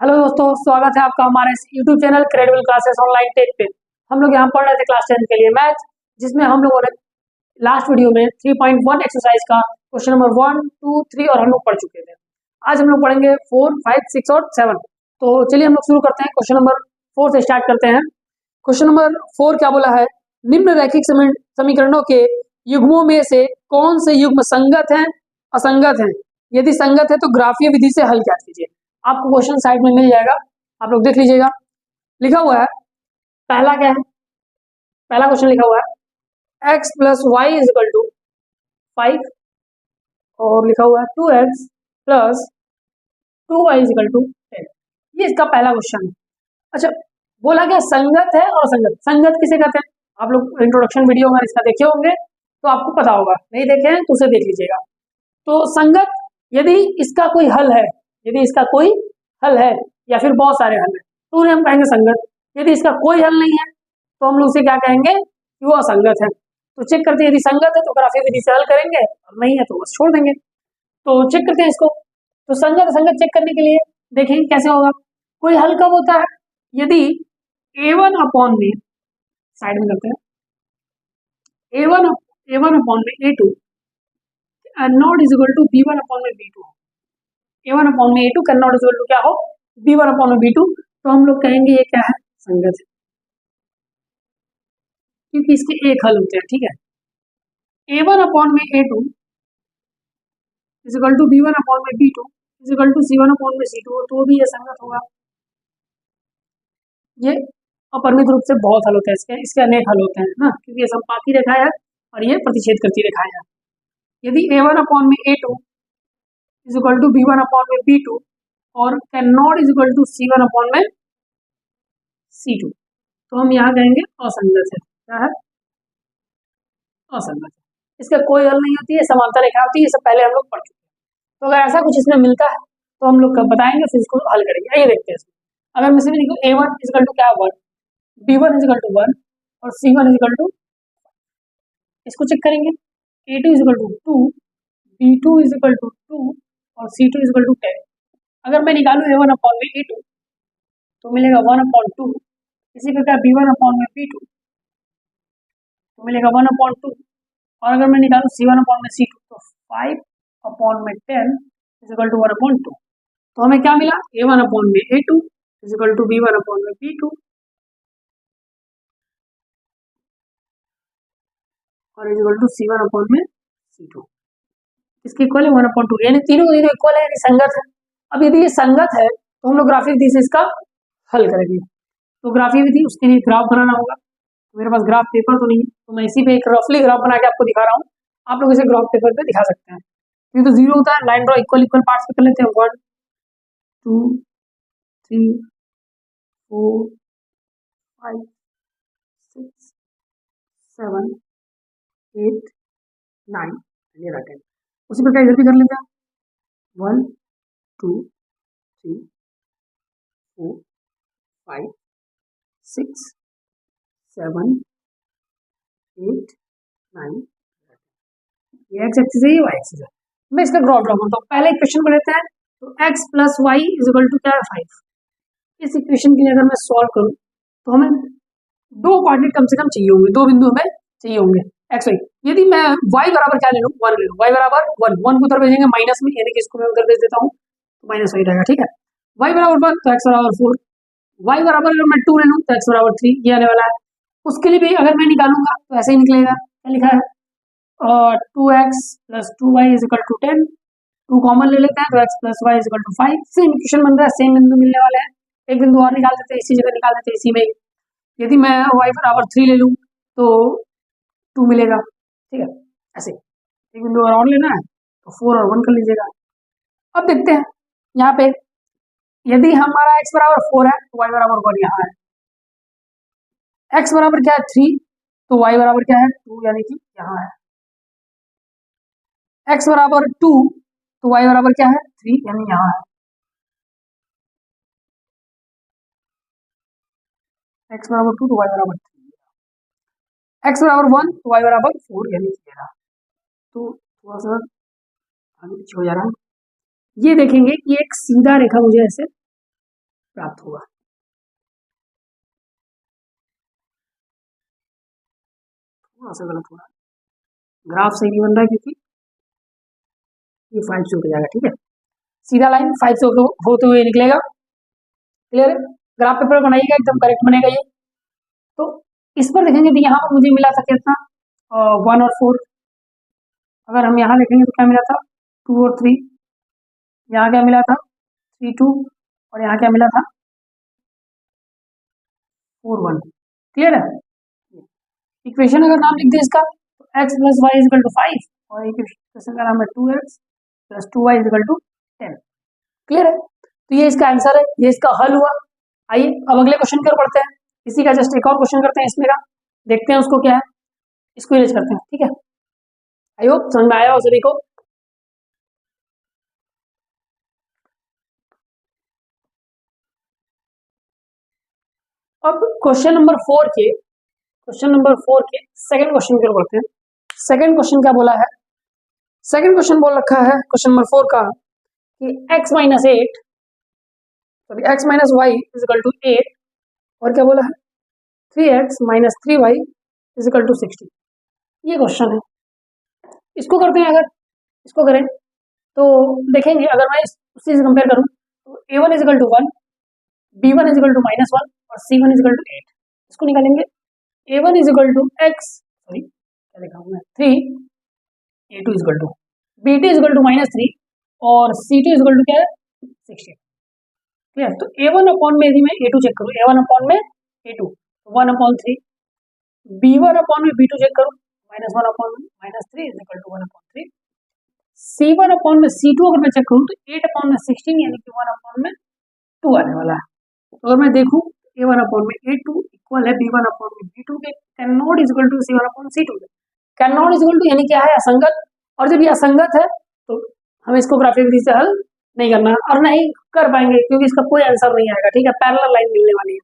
Hello दोस्तों, स्वागत है आपका हमारे इस YouTube channel credible classes online tech पे। हम लोग यहाँ पढ़ रहे थे क्लास 10 के लिए मैथ, जिसमें हम लोगों ने लास्ट वीडियो में 3.1 एक्सरसाइज का क्वेश्चन नंबर 1, 2, 3 और हम लोग पढ़ चुके थे। आज हम लोग पढ़ेंगे 4, 5, 6 और 7। तो चलिए हम लोग शुरू करते हैं। क्वेश्चन नंबर 4 से स्टार्ट करते हैं। क्वेश्चन नंबर 4 क्या बोला है? निम्न रैखिक समीकरणों के युग्मों में से कौन से युग्म संगत हैं, असंगत हैं? यदि संगत है तो ग्राफीय विधि से हल ज्ञात कीजिए। आपको क्वेश्चन साइड में मिल जाएगा, आप लोग देख लीजिएगा। लिखा हुआ है, पहला क्या है? पहला क्वेश्चन लिखा हुआ है x plus y is equal to 5 और लिखा हुआ है 2x plus 2y is equal to 10। ये इसका पहला क्वेश्चन है। अच्छा, बोला क्या संगत है और असंगत। संगत किसे कहते हैं? आप लोग इंट्रोडक्शन वीडियो में इसका देखे होंगे तो आपको पता होगा, नहीं देखे हैं तो उसे देख लीजिएगा। तो संगत, यदि इसका कोई हल है, यदि इसका कोई हल है या फिर बहुत सारे हल है तो उन्हें हम कहेंगे संगत। यदि इसका कोई हल नहीं है तो हम लोग उसे क्या कहेंगे कि वो असंगत है। तो चेक करते हैं, यदि संगत है तो ग्राफीय विधि से हल करेंगे और नहीं है तो बस छोड़ देंगे। तो चेक करते हैं इसको। तो संगत असंगत चेक करने के लिए देखेंगे कैसे होगा। कोई हल कब होता है? यदि a1 अपॉन में, साइड में करते हैं, a1 अपॉन में a2 not is equal to b1 upon में b2। a1 अपॉन में a2 can not is equal to क्या हो, b1 अपॉन में b2। तो हम लोग कहेंगे ये क्या है, संगत है, क्योंकि इसके एक हल होते हैं। ठीक है, a1 अपॉन में a2 is equal to b1 upon में b2 is equal to c1 upon में c2 तो भी ये संगत होगा। ये अपरिमित रूप से बहुत हल होते हैं, इसके अनेक हल होते हैं ना, क्योंकि ये संपाती रेखा है और ये प्रतिच्छेद करती रेखा है। यदि a1 अपॉन में a2 is equal to b1 upon में b2 और can not is equal to c1 upon में c2 तो हम यहाँ कहेंगे असंगत है। क्या है? असंगत है। इसका कोई हल नहीं होती है, समांतर रेखा होती है। ये सब पहले हम लोग पढ़ चुके हैं। तो अगर ऐसा कुछ इसमें मिलता है तो हम लोग बताएंगे, फिर इसको हल करेंगे। आइए देखते हैं इसमें। अगर मैं इसमें लिखूँ a1 इजकल टू क्या, 1, b1 इजकल टू 1 और c1 इजकल टू, इसको चेक करेंगे। a2 is equal to 2, b2 is equal to 2 और c2 इजकल टू 10। अगर मैं निकालूँ a1 अपॉन में a2 तो मिलेगा 1 अपॉन 2। इसी प्रकार b1 अपॉन में b2 तो मिलेगा 1 अपॉन 2। और अगर मैं निकालूँ c1 अपॉन में c2 तो 5 अपॉन में 10 इजकल टू 1 अपॉन 2। तो हमें क्या मिला, a1 अपॉन में a2 is equal to b1 upon में b2 और इजकल टू c1 अपॉन में c2। इसकी इक्वल है 1 अपॉन 2, यानी तीनों इक्वल है, यानी संगत है। अब यदि ये संगत है तो हम लोग ग्राफिक विधि से इसका हल करेंगे। तो ग्राफिक विधि, उसके लिए ग्राफ बनाना होगा। तो मेरे पास ग्राफ पेपर तो नहीं है, तो मैं इसी पे एक रफली ग्राफ बना के आपको दिखा रहा हूँ। आप लोग इसे ग्राफ पेपर पे दिखा सकते हैं। ये तो जीरो होता है, line draw equal equal parts पे कर लेते हैं। 1, 2, 3, 4, 5, 6, 7, 8, 9 ये रखें। उसी प्रकार इधर भी कर लेते हैं। 1, 2, 3, 4, 5, 6, 7, 8, 9 ये एक्स एक्सिस है, ये वाई एक्सिस है। मैं इसका ग्राफ ड्रॉ करता हूँ। पहले इक्वेशन को लेते हैं। तो x plus y is equal to क्या है, 5। इस इक्वेशन के लिए अगर मैं सॉल्व करूँ तो हमें दो कोऑर्डिनेट कम से कम चाहिए होंगे, दो बिंदु हमें चाहिए होंगे एक्स वाई। यदि मैं y बराबर क्या ले लूँ, 1 ले लूँ। y बराबर 1 को उधर भेजेंगे माइनस में, यानी कि इसको मैं उधर भेज देता हूँ तो माइनस वही रहेगा। ठीक है, y बराबर 1 तो x बराबर 4, y बराबर अगर मैं 2 ले लूँ तो x बराबर 3 ये आने वाला है। उसके लिए भी अगर मैं निकालूंगा तो ऐसे ही निकलेगा। क्या लिखा है, 2x plus 2y is equal to 10। 2 common ले लेते हैं तो x plus y is equal to 5। Same equation बन रहा है, सेम बिंदु मिलने वाले हैं। एक बिंदु और निकाल देते हैं, इसी जगह निकाल देते हैं, इसी में। यदि मैं y बराबर 3 ले लूँ तो 2 मिलेगा। ठीक है, ऐसे एक बिंदु और लेना है तो 4 और 1 कर लीजिएगा। अब देखते हैं यहाँ पे, यदि हमारा x बराबर 4 है तो y बराबर 1 यहाँ है। x बराबर क्या है, 3, तो y बराबर क्या है, 2, यानी कि यहाँ है। x बराबर 2 तो y बराबर क्या है, 3, यानी यहाँ है। x बराबर 2 तो y बराबर 3, x बराबर 1 तो y बराबर 4, यानी कि रहा। तो थोड़ा सा आगे पीछे हो जा रहा है। ये देखेंगे कि एक सीधा रेखा मुझे ऐसे प्राप्त होगा। थोड़ा सा गलत हो रहा है, ग्राफ सही नहीं बन रहा है क्योंकि ये 5 से उठ जाएगा। ठीक है, सीधा लाइन 5 से होते हुए निकलेगा। क्लियर है, ग्राफ पेपर बनाइएगा एकदम करेक्ट बनेगा ये। तो इस पर देखेंगे तो यहाँ पर मुझे मिला था कितना 1 और 4। अगर हम यहाँ देखेंगे तो क्या मिला था 2 और 3, यहाँ क्या मिला था 3 2 और यहाँ क्या मिला था 4 1। क्लियर है, इक्वेशन अगर नाम लिख दें इसका तो x plus y is equal to 5 और इक्वेशन का नाम है 2x plus 2y is equal to 10। Clear है, तो ये इसका आंसर है, ये इसका हल हुआ। आइए अब अगले क्वेश्चन की ओर बढ़ते हैं। इसी का जस्ट एक और क्वेश्चन करते हैं इसमें का, देखते हैं उसको क्या है, इसको इरेज करते हैं। ठीक है, आई होप समझ में आया हो सभी को। अब क्वेश्चन नंबर 4 के सेकंड क्वेश्चन की ओर बढ़ते हैं। सेकंड क्वेश्चन क्या बोला है, सेकंड क्वेश्चन बोल रखा है क्वेश्चन नंबर 4 का कि x minus 8 sorry x minus y is equal to 8 और क्या बोला है 3x minus 3y is equal to 60। ये क्वेश्चन है, इसको करते हैं। अगर इसको करें तो देखेंगे, अगर मैं उसी से कंपेयर करूं तो a1 is equal to 1, b1 is equal to minus 1 और c1 इजिकल टू 8। इसको निकालेंगे, a1 is equal to x sorry क्या लिखा हूं मैं 3, a2 is equal to b2 is equal to minus 3 और c2 इजिकल टू क्या है 60। क्लियर, तो a1 अपॉन में यदि मैं a2 चेक करूं, a1 अपॉन में a2 तो 1 अपॉन 3, b1 अपॉन में b2 चेक करूं माइनस 1 अपॉन में minus 3 is equal to 1 upon 3, c1 upon में c2 अगर मैं चेक करूं तो 8 अपॉन में 16 यानी कि 1 अपॉन में 2 आने वाला है। तो अगर मैं देखूं a1 अपॉन में a2 इक्वल है b1 अपॉन में b2 के, can not is equal to c1 upon c2 के। कैन नॉट इजिकल टू यानी क्या है असंगत, और जब ये असंगत है तो हम इसको ग्राफिक विधि से हल नहीं करना और नहीं कर पाएंगे क्योंकि इसका कोई आंसर नहीं आएगा। ठीक है, पैरेलल लाइन मिलने वाली है।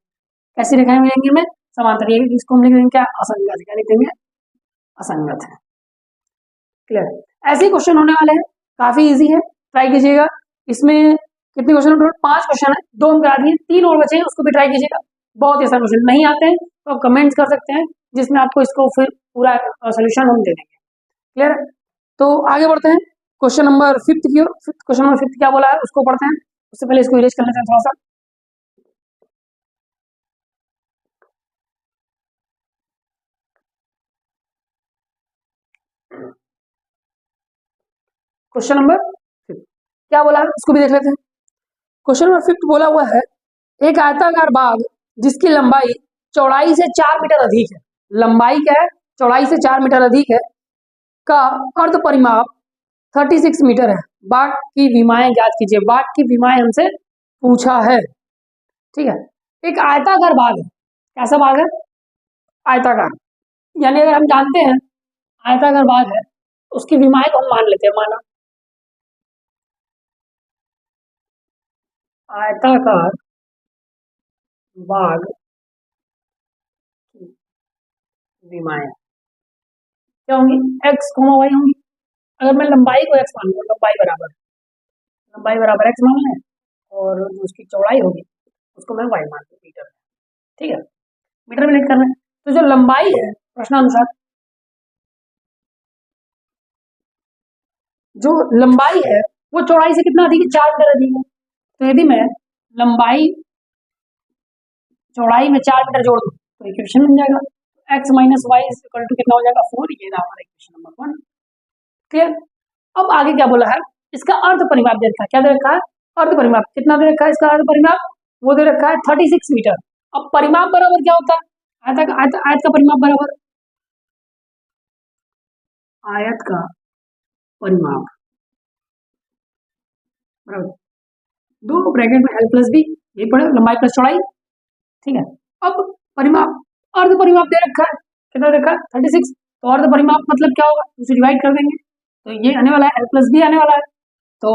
कैसी रेखाएं मिलेंगी हमें समांतर, ये इसको हम लिख देंगे क्या असंगत, क्या लिख देंगे असंगत है। क्लियर, ऐसे ही क्वेश्चन होने वाले हैं, काफी इजी है, ट्राई कीजिएगा। इसमें कितने क्वेश्चन है, 5 क्वेश्चन है, 2 हम करा दिए, 3 और बचे हैं, उसको भी ट्राई कीजिएगा। बहुत ही आसान क्वेश्चन, नहीं आते हैं तो आप कमेंट्स कर सकते हैं जिसमें आपको इसको फिर पूरा सोल्यूशन हम दे देंगे। क्लियर है, तो आगे बढ़ते हैं क्वेश्चन नंबर 5 की ओर। क्वेश्चन नंबर 5 क्या बोला है उसको पढ़ते हैं, उससे पहले इसको इरेज कर लेते हैं थोड़ा सा। क्वेश्चन नंबर 5 क्या बोला है उसको भी देख लेते हैं। क्वेश्चन नंबर 5 बोला हुआ है एक आयताकार बाग जिसकी लंबाई चौड़ाई से 4 मीटर अधिक है, लंबाई क्या है चौड़ाई से 4 मीटर अधिक है, का अर्ध परिमाप 36 मीटर है। बाग की विमाएं ज्ञात कीजिए, बाग की विमाएं हमसे पूछा है। ठीक है, एक आयताकार बाग है, कैसा बाग है आयताकार, यानी अगर हम जानते हैं आयताकार बाग है उसकी विमाएं को हम मान लेते हैं, माना आयताकार बाग की विमाएं क्या होंगी x, y होंगी। अगर मैं लंबाई को x मान लूँ, लंबाई बराबर x मान लें और जो उसकी चौड़ाई होगी उसको मैं y मान लूँ मीटर। ठीक है, मीटर में लिख करना है। तो जो लंबाई है प्रश्नानुसार, जो लंबाई है वो चौड़ाई से कितना अधिक है 4 मीटर अधिक है। तो यदि मैं लंबाई चौड़ाई में 4 मीटर जोड़ दूं तो इक्वेशन बन जाएगा x minus y equal to कितना हो जाएगा 4। ये रहा हमारा इक्वेशन नंबर 1। क्लियर, अब आगे क्या बोला है, इसका अर्ध परिमाप दे रखा है, क्या दे रखा है अर्ध परिमाप, कितना दे रखा है इसका अर्ध परिमाप, वो दे रखा है 36 मीटर। अब परिमाप बराबर क्या होता है आयत का परिमाप बराबर आयत का परिमाप बराबर 2 ब्रैकेट में l प्लस बी, ये पड़े लंबाई प्लस चौड़ाई। ठीक है, अब परिमाप अर्ध परिमाप दे रखा है, कितना रखा है 36, तो अर्ध परिमाप मतलब क्या होगा उसे डिवाइड कर देंगे तो ये आने वाला है l प्लस बी आने वाला है। तो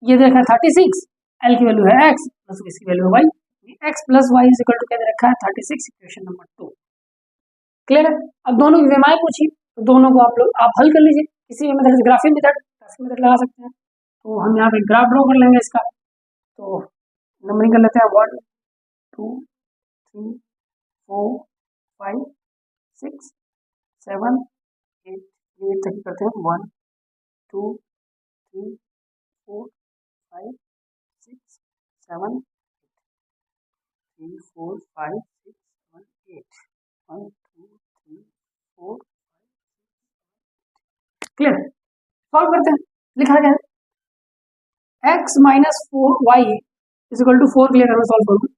ये दे रखा है 36, l की वैल्यू है x प्लस इसकी वैल्यू है y, x plus y is equal to क्या दे रखा है 36, इक्वेशन नंबर 2। क्लियर है, अब दोनों की विमाएं पूछी तो दोनों को आप हल कर लीजिए किसी भी मेथड से, ग्राफिक मेथड लगा सकते हैं। तो हम यहाँ पे ग्राफ ड्रॉ कर लेंगे इसका, तो नंबरिंग कर लेते हैं 1 2 3 4 5 6 7 8 ये तक करते हैं 1 2 3 4 5 6 7 3 4 5 6 7 8 1 2 3 4 क्लियर। सॉल्व करते हैं। लिखा गया है x minus 4y is equal to 4 clear करना सॉल्व करूँ।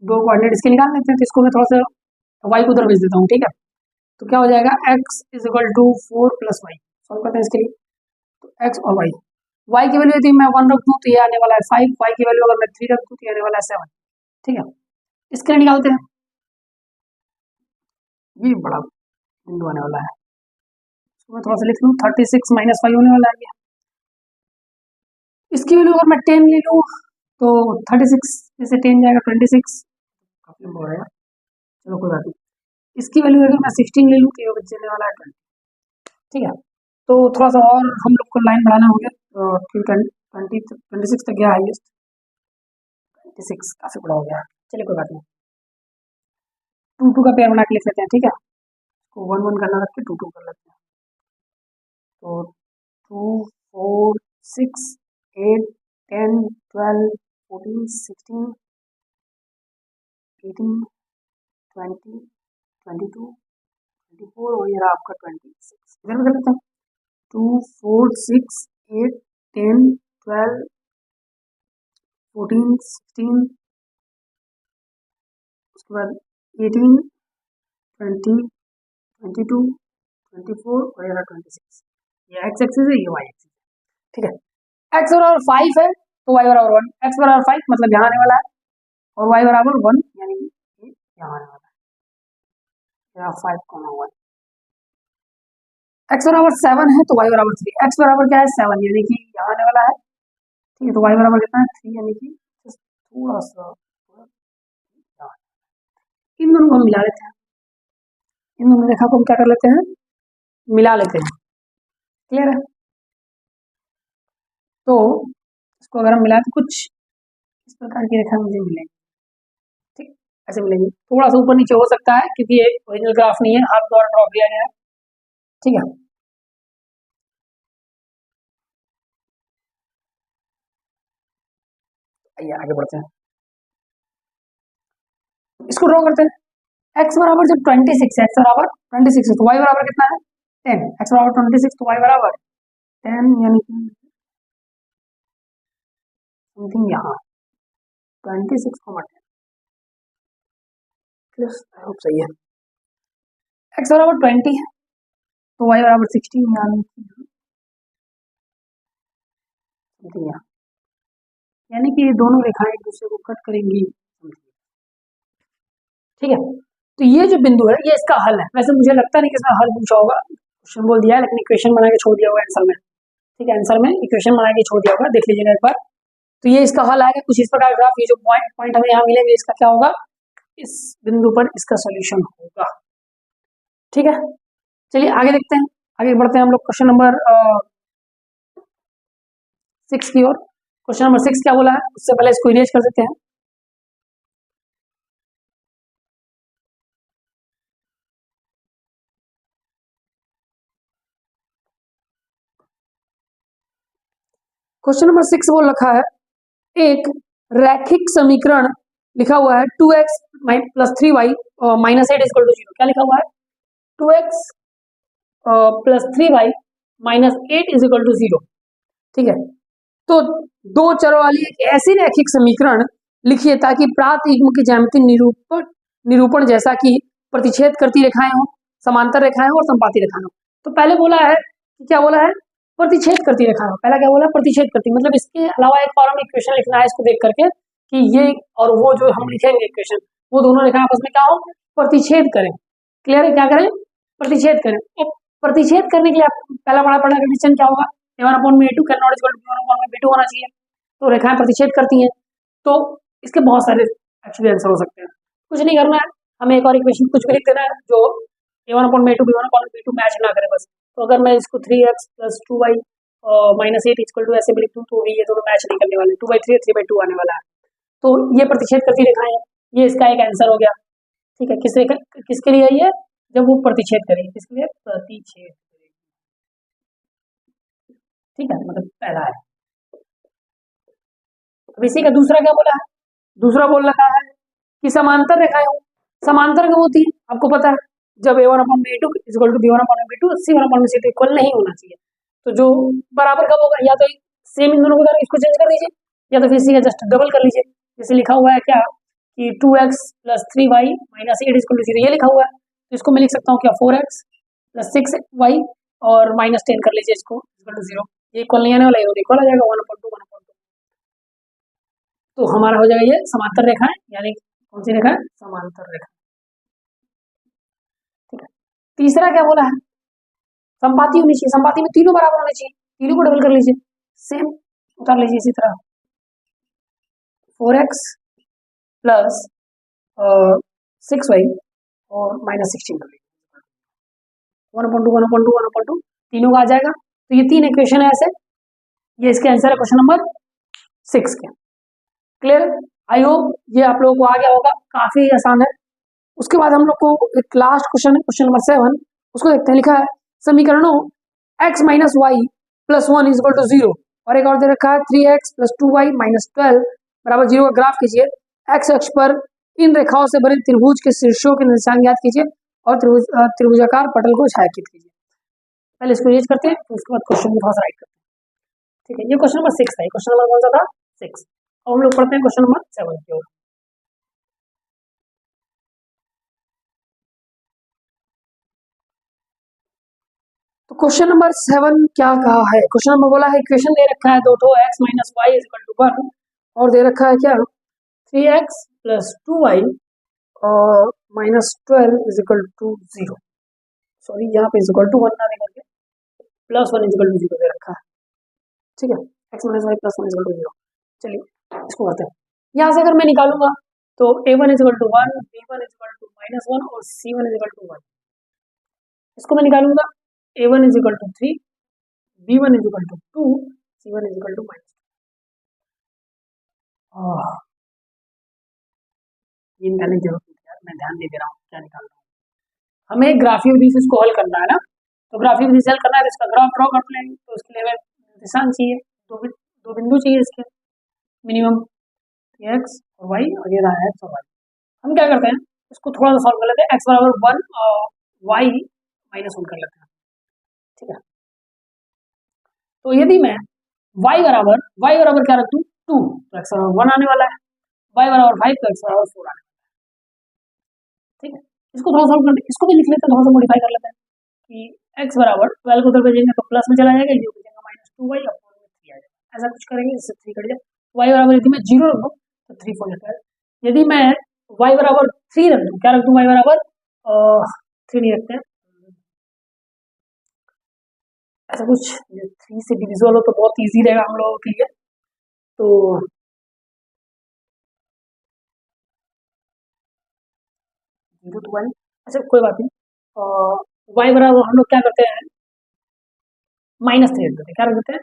दो कोऑर्डिनेट इसके निकाल लेते हैं, तो इसको मैं थोड़ा सा y को उधर भेज देता हूँ, ठीक है। तो क्या हो जाएगा x is equal to 4 plus y. Solve करते हैं इसके लिए। तो x और y की वैल्यू यदि मैं 1 रख दूँ तो ये आने वाला है 5, y की वैल्यू अगर मैं 3 रख दूँ तो ये आने वाला है 7, ठीक है। इसके लिए निकालते हैं। ये बड़ा बिंदु आने वाला है, इसको मैं थोड़ा सा लिख लूँ। 36 माइनस 5 होने वाला है। इसकी वैल्यू अगर मैं 10 ले लूँ तो 36 में से 10 जाएगा 26, काफी लंबा हो रहा है, चलो कोई बात नहीं। इसकी वैल्यू अगर मैं 16 ले लूँ तो ये बचने वाला है 20, ठीक है। तो थोड़ा सा और हम लोग को लाइन बढ़ाना होगा, तो 26 तक गया हाईएस्ट, 26 काफी बड़ा हो गया। चलिए कोई बात नहीं, 2 2 का पेयर बना के लिख लेते हैं, ठीक है। तो 1 1 करना रख के 2 2 कर लेते हैं। तो 2 4 6 8 10 12 14 16 18 20 22 24 और ये रहा आपका 26। इधर कर लेते हैं। 2 4 6 8 10 12 14 16 उसके बाद 18 20 22 24 और ये रहा 26। ये एक्स एक्सिस है, ये वाई एक्सिस है, ठीक है। एक्स बराबर 5 है तो वाई बराबर 1, एक्स बराबर 5 मतलब यहाँ आने वाला है, और वाई बराबर 1 यानी ये यहाँ आने वाला है, 5,1। एक्स बराबर 7 है तो वाई बराबर 3, एक्स बराबर क्या है 7 यानी कि यहाँ आने वाला है, ठीक है। तो वाई बराबर कितना है 3 यानी कि थोड़ा सा इन दोनों को हम मिला लेते हैं। इन दोनों रेखा को हम क्या कर लेते हैं, मिला लेते हैं, क्लियर है। तो इसको अगर हम मिलाए तो कुछ इस प्रकार की रेखा मुझे मिलेगी, ठीक, ऐसे मिलेगी। थोड़ा सा ऊपर नीचे हो सकता है क्योंकि ये ओरिजिनल ग्राफ नहीं है, हाथ द्वारा ड्रॉ किया गया है, ठीक है। आइए आगे बढ़ते हैं, इसको ड्रॉ करते हैं। x बराबर जब 26 है, x बराबर 26 है तो y बराबर कितना है 10, x बराबर 26 तो y बराबर 10 यानी कि समथिंग यहाँ 26 को मत, आई होप सही है। x बराबर 20 है तो y बराबर 16 यानी कि यहाँ, यानी कि ये दोनों रेखाएं एक दूसरे को कट करेंगी, ठीक है। तो ये जो बिंदु है ये इसका हल है। वैसे मुझे लगता नहीं कि इसमें हल पूछा होगा, क्वेश्चन बोल दिया है लेकिन इक्वेशन बना के छोड़ दिया होगा आंसर में, ठीक है। आंसर में इक्वेशन बना के छोड़ दिया होगा, देख लीजिएगा एक बार। तो ये इसका हल आएगा कुछ इस प्रकार ग्राफ, ये जो पॉइंट हमें यहाँ मिलेंगे इसका क्या होगा, इस बिंदु पर इसका सोल्यूशन होगा, ठीक है। चलिए आगे देखते हैं, आगे बढ़ते हैं हम लोग क्वेश्चन नंबर 6 की ओर। क्वेश्चन नंबर 6 क्या बोला है, उससे पहले इसको इरेज कर देते हैं। क्वेश्चन नंबर 6 बोल रखा है, एक रैखिक समीकरण लिखा हुआ है 2x plus 3y minus 8 equal to 0। क्या लिखा हुआ है 2x plus 3y minus 8 is equal to 0, ठीक है। तो दो चरों वाली एक ऐसी रैखिक समीकरण लिखिए ताकि प्राप्त युग्म की ज्यामिति निरूपण जैसा कि प्रतिच्छेद करती रेखाएं हो, समांतर रेखाएं हो और संपाती रेखाएं हो। तो पहले बोला है कि क्या बोला है, प्रतिच्छेद करती रेखाएं हो। पहला क्या बोला, प्रतिच्छेद करती, मतलब इसके अलावा एक और हमें इक्वेशन लिखना है इसको देख करके कि ये और वो जो हम लिखेंगे इक्वेशन, वो दोनों रेखाएं आपस में क्या हो, प्रतिच्छेद करें। क्लियर है, क्या करें, प्रतिच्छेद करें। तो प्रतिच्छेद करने के लिए पहला बड़ा पड़ा कंडीशन क्या होगा, a1/b2 can not equal to b1/b2 होना चाहिए। तो रेखाएं प्रतिच्छेद करती हैं, तो इसके बहुत सारे एक्चुअली आंसर हो सकते हैं। कुछ नहीं करना है, हमें एक और इक्वेशन कुछ भी लिख देना है जो a1/b2 b1/b2 मैच ना करे बस। तो अगर मैं इसको 3x plus 2y minus 8 equal to ऐसे भी लिख दूँ तो भी ये दोनों मैच नहीं करने वाले, 2/3 3/2 आने वाला है। तो ये प्रतिच्छेद करती रेखाएं हैं, ये इसका एक आंसर हो गया। ठीक है, किसके लिए ये, जब वो प्रतिच्छेद करेगी, किसके लिए, प्रतिच्छेद करेगी। ठीक है, मतलब पहला है। अब इसी का दूसरा क्या बोला है, दूसरा बोल रखा है कि समांतर रेखाएं हो, समांतर कब होती है, आपको पता है, जब a1/b2 equal to b1/b2 c1/c2 equal नहीं होना चाहिए। तो जो बराबर कब होगा, या तो सेम इन दोनों को इसको चेंज कर दीजिए, या तो फिर इसी का जस्ट डबल कर लीजिए। जैसे लिखा हुआ है क्या कि 2x + 3y - 8 = 0, ये लिखा हुआ है, तो इसको मैं लिख सकता हूँ क्या 4x + 6y और -10 कर लीजिए इसको = 0। ये इक्वल नहीं आने वाला, ये इक्वल आ जाएगा 1/2 1/2। तो हमारा हो जाएगा ये समांतर रेखा है, यानी कौन सी रेखा है, समांतर रेखा। ठीक है, तीसरा क्या बोला है, संपाती होनी चाहिए, संपाती में तीनों बराबर होने चाहिए, तीनों को डबल कर लीजिए, सेम उतार लीजिए इसी तरह 4x + 6y और -16 कर लीजिए 1/2 1/2 1/2, तीनों का आ जाएगा। तो ये तीन इक्वेशन है ऐसे, ये इसके आंसर है क्वेश्चन नंबर 6 के। क्लियर, आई होप ये आप लोगों को आ गया होगा, काफी आसान है। उसके बाद हम लोग को एक लास्ट क्वेश्चन है, क्वेश्चन नंबर 7, उसको देखते हैं। लिखा है समीकरणों x - y + 1 = 0 और एक और दे रखा है 3x + 2y - 12 = 0 का ग्राफ कीजिए। x अक्ष पर इन रेखाओं से बने त्रिभुज के शीर्षों के निशान ज्ञात कीजिए और त्रिभुजाकार पटल को छायांकित कीजिए। पहले इसको यूज करते हैं, तो उसके बाद क्वेश्चन को थोड़ा सा राइट करते हैं। ठीक है, ये क्वेश्चन नंबर 6 था, क्वेश्चन नंबर कौन सा था, 6। अब हम लोग पढ़ते हैं क्वेश्चन नंबर 7 की ओर। तो क्वेश्चन नंबर 7 क्या कहा है, क्वेश्चन नंबर बोला है इक्वेशन दे रखा है 2 x - y = 1 और दे रखा है क्या 3x + 2y और -12 = 0। सॉरी, यहाँ पे =1 ना दे करके +1 = 0 दे रखा है। ठीक है, x - y + 1 = 0। चलिए इसको करते हैं। यहाँ से अगर मैं निकालूंगा तो a1 = 1, b1 = -1 और c1 = 1। इसको मैं निकालूंगा a1 = 3, b1 = 2, c1 = -2। ये निकालने की जरूरत नहीं है, मैं ध्यान नहीं दे रहा हूँ क्या निकाल रहा हूँ। हमें ग्राफीय विधि से इसको हल करना है ना, तो ग्राफीय विधि से हल करना है तो इसका ग्राफ ड्रॉ कर लेंगे। तो उसके लिए हमें निशान चाहिए, दो बिंदु चाहिए इसके मिनिमम, x और y, और ये रहा x और y। हम क्या करते हैं, इसको थोड़ा सा सॉल्व कर लेते हैं, x = 1 और y -1 कर लेते हैं। ठीक है, तो यदि मैं y बराबर क्या रख दूं 2, तो x = 1 आने वाला है, y = 5 तो x = 4 आने वाला है। ठीक है, इसको थोड़ा सॉल्व करते हैं, इसको भी लिख लेते हैं, थोड़ा सा मॉडिफाई कर लेते हैं कि x बराबर 12 को उधर भेजेंगे तो प्लस में चला जाएगा, ये हो जाएगा -2y और 4 में 3 आ जाएगा। ऐसा कुछ करेंगे जिससे 3 कट जाए। y बराबर यदि मैं 0 रख दूं तो 3 4 जाता है। यदि मैं y बराबर 3 रख दूं, क्या रख दूं, y बराबर 3 नहीं रखते हैं, ऐसा कुछ 3 से डिविजिबल हो तो बहुत ईजी रहेगा हम लोगों के लिए। तो 0 to 1, अच्छा कोई बात नहीं, y बराबर हम लोग क्या करते हैं -3 रख देते हैं, क्या रख देते हैं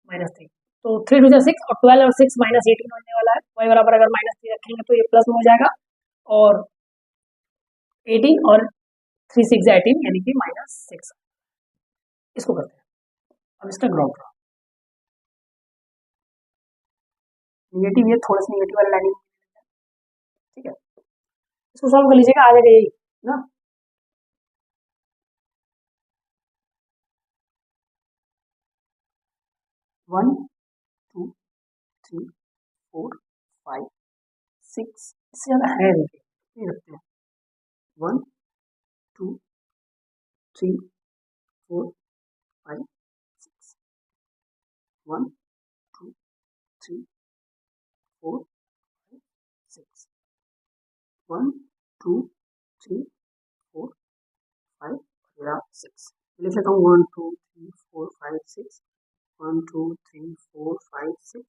-3। तो 3 2 6 और 12 और 6 -18 होने वाला है। y बराबर अगर -3 रखेंगे तो ये प्लस में हो जाएगा और 18 और 3 6 18 यानी कि -6। इसको करते हैं, अब इसका ग्राफ ड्रॉ, निगेटिव ये थोड़ा सा निगेटिव वाला लाइन। ठीक है, इसको सॉल्व कर लीजिएगा, आ जाएगा यही ना। One two three four five six, इससे ज्यादा है नहीं रखते हैं, 1 2 3 4 5 6, 1 2 3 4 5 6, 1 2 3 4 5 6। लिख लेता हूँ 1 2 3 4 5 6, 1 2 3 4 5 6,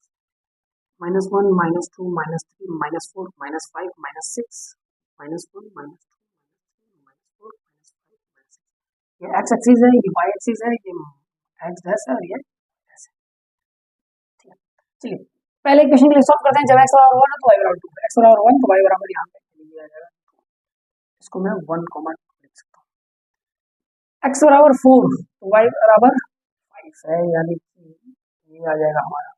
-1 -2 -3 -4 -5 -6 -1 -2 -4 -5 ये एक्स एक्सिस है, ये वाई एक्सिस है, ये एक्स डैश है और ये डैश है। ठीक है, चलिए पहले इक्वेशन के लिए सॉल्व करते हैं। जब x बराबर 1 है तो y बराबर 2 है, x बराबर 1 तो y बराबर यहाँ पे लिया जाएगा, इसको मैं 1 कॉमा लिख सकता हूँ। x बराबर 4 तो y बराबर 5 है, यानी कि ये आ जाएगा हमारा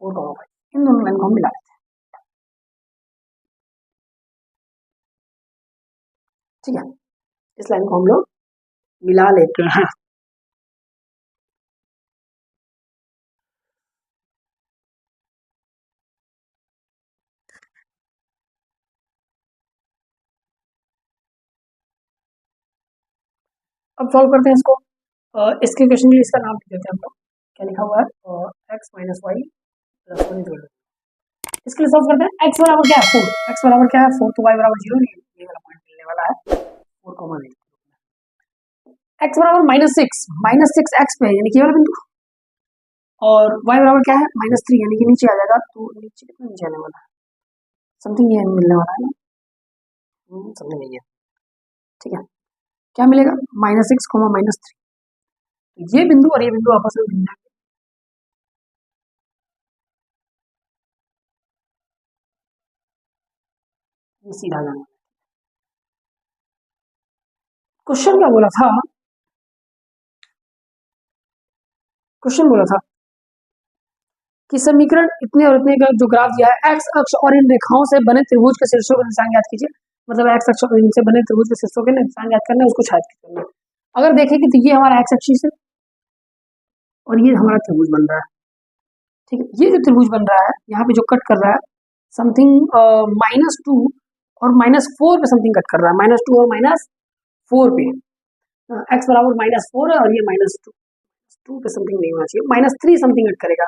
4 कॉमा 5। इन दोनों लाइन को हम मिला लेते हैं, ठीक है। इस लाइन को हम लोग मिला लेते हैं। अब सॉल्व करते हैं इसको। इसके क्वेश्चन के लिए इसका नाम लिख देते हैं हम लोग। क्या लिखा हुआ है? x minus y plus 1 equal to. इसके लिए सॉल्व करते हैं। x बराबर क्या है? 4। x बराबर क्या है? 4 तो y बराबर 0 नहीं, ये वाला पॉइंट मिलने वाला है 4 कॉमा नहीं। x बराबर -6 x पे है, यानी कि ये वाला बिंदु, और y बराबर क्या है? -3 यानी कि नीचे आ जाएगा। तो नीचे कितना नीचे आने वाला है? समथिंग ये मिलने वाला है ना, समथिंग नहीं है, ठीक है। क्या मिलेगा? -6 कॉमा -3। ये बिंदु और ये बिंदु आपस में मिलना है, ये सीधा जाना। क्वेश्चन क्या बोला था? क्वेश्चन बोला था कि समीकरण इतने और इतने का जो ग्राफ दिया है, एक्स अक्ष और इन रेखाओं से बने त्रिभुज के शीर्षों का निशान ज्ञात कीजिए। मतलब एक्स अक्ष और इनसे बने त्रिभुज के शीर्षों के निशान ज्ञात करना है, उसको छायांकित करना है। अगर देखें कि तो ये हमारा एक्स एक्सिस है और ये हमारा त्रिभुज बन रहा है, ठीक है। ये जो त्रिभुज बन रहा है यहाँ पे जो कट कर रहा है समथिंग -2 और -4 पे समथिंग कट कर रहा है, -2 और -4 पे। एक्स बराबर -4 है और ये -2 पे समथिंग नहीं होना चाहिए, -3 समथिंग कट करेगा,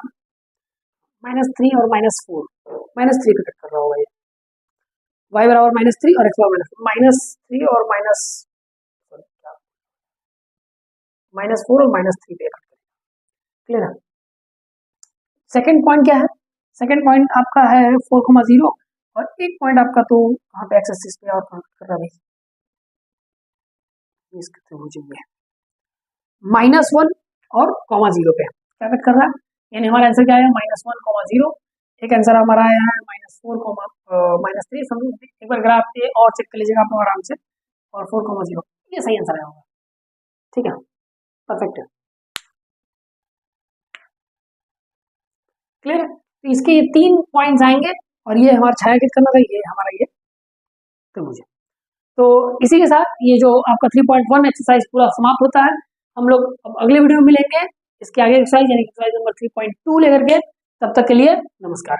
-3 और -4, -3 पे कट कर रहा होगा ये। y बराबर -3 और x बराबर -3 और -4 और -3 पे कट करेगा। क्लियर है? सेकंड पॉइंट क्या है? सेकंड पॉइंट आपका है 4,0 और एक पॉइंट आपका तो वहाँ पे एक्स एक्सिस पे और कट कर रहा है, इसका त्रिभुज ये है -1 और -0 पे क्या कट कर रहा है, यानी हमारा आंसर क्या है? -1, 0। एक आंसर हमारा आया है -4, -3। समझ एक बार ग्राफ पे और चेक कर लीजिएगा आप लोग आराम से, और 4,0 ये सही आंसर आया होगा, ठीक है, परफेक्ट है। क्लियर है? तो इसके ये 3 पॉइंट्स आएंगे और ये हमारा छायांकित करना था, ये हमारा ये त्रिभुज है। तो इसी के साथ ये जो आपका 3.1 एक्सरसाइज पूरा समाप्त होता है। हम लोग अब अगले वीडियो में मिलेंगे इसके आगे एक्सरसाइज यानी एक्सरसाइज नंबर 3.2 लेकर के। तब तक के लिए नमस्कार।